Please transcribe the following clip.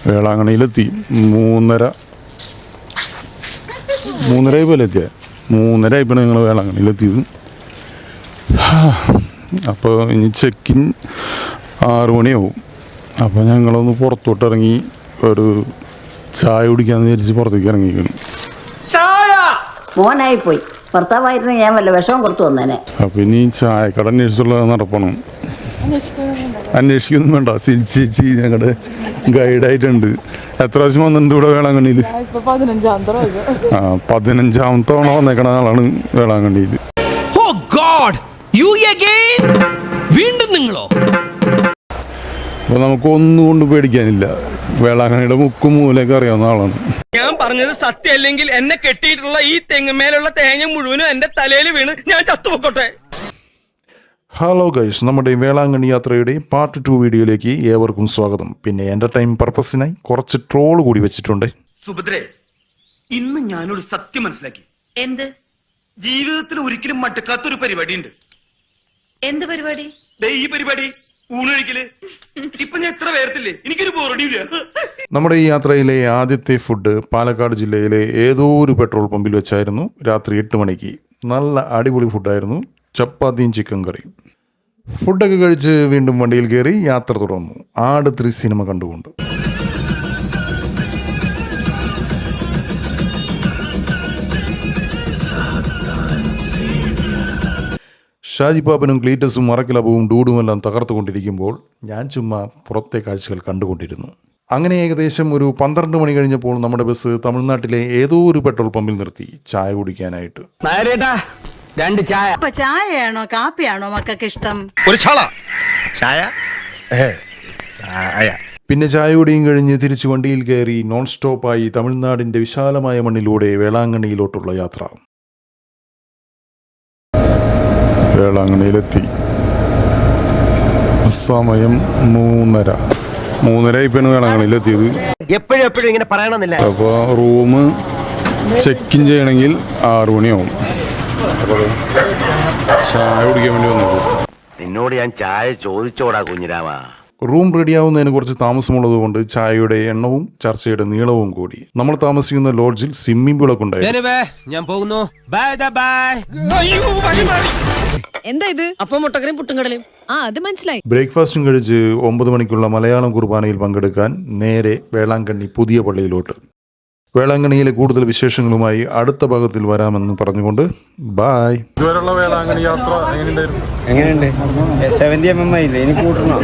വേളാങ്കണ്ണിയിലെത്തി. 3:30 പോലെ എത്തിയ 3:30 ആയിപ്പോഴാണ് ഞങ്ങൾ വേളാങ്കണ്ണിയിലെത്തിയത്. അപ്പോൾ ഇനി ചെക്കിൻ 6 മണിയാവും. അപ്പോൾ ഞങ്ങളൊന്ന് പുറത്തോട്ട് ഇറങ്ങി ഒരു ചായ കുടിക്കാമെന്ന് വിചാരിച്ച് പുറത്തേക്ക് ഇറങ്ങിയിരിക്കണം. മോനായി പോയി, ഭർത്താവായിരുന്നു ഞാൻ വല്ല വിഷമം കൊടുത്തു വന്നേനെ. അപ്പോൾ ഇനി ചായക്കട അന്വേഷിച്ചുള്ള നടപ്പണം. അന്വേഷിക്കൊന്നും വേണ്ട, ചേച്ചി ഞങ്ങളുടെ ഗൈഡായിട്ടുണ്ട്. എത്ര പ്രാവശ്യം വന്നിട്ടുണ്ട് ഇവിടെ വേളാങ്കണ്ണിയിൽ? 15ാമത്തെ തവണ വന്നേക്കണ ആളാണ് വേളാങ്കണ്ണിയിൽ. വീണ്ടും നിങ്ങളോ? അപ്പോൾ നമുക്ക് ഒന്നുകൊണ്ട് പേടിക്കാനില്ല. വേളാങ്കണ്ണിയുടെ മുക്കും മൂലയൊക്കെ അറിയാവുന്ന ആളാണ്. ഞാൻ പറഞ്ഞത് സത്യമല്ലെങ്കിൽ എന്നെ കെട്ടിയിട്ടുള്ള ഈ തെങ്ങുമേലുള്ള തേങ്ങ മുഴുവനും എന്റെ തലയിൽ വീണ് ഞാൻ ചത്തുപൊക്കോട്ടെ. ഹലോ ഗൈസ്, നമ്മുടെ വേളാങ്കണ്ണി യാത്രയുടെ പാർട്ട് 2 വീഡിയോയിലേക്ക് ഏവർക്കും സ്വാഗതം. പിന്നെ എൻ്റർടൈൻ പർപ്പസിനായി കുറച്ച് ട്രോൾ കൂടി വെച്ചിട്ടുണ്ട്. സുഭദ്രേ, ഇന്ന് ഞാനൊരു സത്യം മനസ്സിലാക്കി. എന്ത്? ജീവിതത്തിൽ ഒരിക്കലും മടുക്കാത്തൊരു പരിപാടി ഉണ്ട്. എന്ത് പരിപാടി? ഈ പരിപാടി ഊണൊഴിക്കല്. ഇപ്പൊ ഞാൻ എത്ര പേർത്തില്ലേ, എനിക്കൊരു ബോറടിയില്ല. നമ്മുടെ ഈ യാത്രയിലെ ആദ്യത്തെ ഫുഡ് പാലക്കാട് ജില്ലയിലെ ഏതോ ഒരു പെട്രോൾ പമ്പിൽ വെച്ചായിരുന്നു. രാത്രി 8 മണിക്ക്. നല്ല അടിപൊളി ഫുഡായിരുന്നു. ചപ്പാത്തിയും ചിക്കൻ കറിയും. ഫുഡൊക്കെ കഴിച്ച് വീണ്ടും വണ്ടിയിൽ കയറി യാത്ര തുടർന്നു. ആട് 3 സിനിമ കണ്ടുകൊണ്ട്. ഷാജിപ്പാപ്പനും ക്ലീറ്റസും മറക്കിലബവും ഡൂഡുമെല്ലാം തകർത്തുകൊണ്ടിരിക്കുമ്പോൾ ഞാൻ ചുമ്മാ പുറത്തെ കാഴ്ചകൾ കണ്ടുകൊണ്ടിരുന്നു. അങ്ങനെ ഏകദേശം ഒരു 12 മണി കഴിഞ്ഞപ്പോൾ നമ്മുടെ ബസ് തമിഴ്നാട്ടിലെ ഏതോ ഒരു പെട്രോൾ പമ്പിൽ നിർത്തി ചായ കുടിക്കാനായിട്ട്. 2 ചായ. ചായയാണോ കാപ്പിയാണോ മക്കൾക്ക് ഇഷ്ടം? ഒരു ചായ. പിന്നെ ചായ കുടിയും കഴിഞ്ഞ് തിരിച്ചു വണ്ടിയിൽ കയറി നോൺ സ്റ്റോപ്പായി തമിഴ്നാടിൻ്റെ വിശാലമായ മണ്ണിലൂടെ വേളാങ്കണ്ണിയിലോട്ടുള്ള യാത്ര. വേളാങ്കണ്ണിയിലെത്തി. സമയം 3:30 ആയിപ്പോഴാണ് വേളാങ്കണ്ണിയിലെത്തിയത്. എപ്പോഴും ഇങ്ങനെ പറയണമെന്നില്ല. അപ്പോൾ റൂം ചെക്ക് ഇൻ ചെയ്യണമെങ്കിൽ 6 മണിയാവും. അപ്പോൾ ചായ കുടിക്കാൻ വേണ്ടി വന്നത്. നിന്നോട് ഞാൻ ചായ ചോദിച്ചോടാ കുഞ്ഞിരാമ. റൂം റെഡിയാവുന്നതിന് കുറച്ച് താമസമുള്ളത് കൊണ്ട് ചായയുടെ എണ്ണവും ചർച്ചയുടെ നീളവും കൂടി. നമ്മൾ താമസിക്കുന്ന ലോഡ്ജിൽ സ്വിമ്മിംഗ് പൂളൊക്കെ ഉണ്ടായിരുന്നു. ഞാൻ പോകുന്നു. എന്താ ഇത്? അപ്പം മുട്ടക്കറിയും പുട്ടുംകടലയും. അത് മനസ്സിലായി. ബ്രേക്ക്ഫാസ്റ്റും കഴിച്ച് 9 മണിക്കുള്ള മലയാളം കുർബാനയിൽ പങ്കെടുക്കാൻ നേരെ വേളാങ്കണ്ണി പുതിയ പള്ളിയിലോട്ട്. വേളാങ്കണ്ണിയിലെ കൂടുതൽ വിശേഷങ്ങളുമായി അടുത്ത ഭാഗത്തിൽ വരാമെന്ന് പറഞ്ഞുകൊണ്ട് ബായ്. ഇതുവരെയുള്ള വേളാങ്കണ്ണി യാത്ര എങ്ങനെയുണ്ടായിരുന്നു? 70 mm ഇല്ലേ, ഇനി കൂട്ടണോ?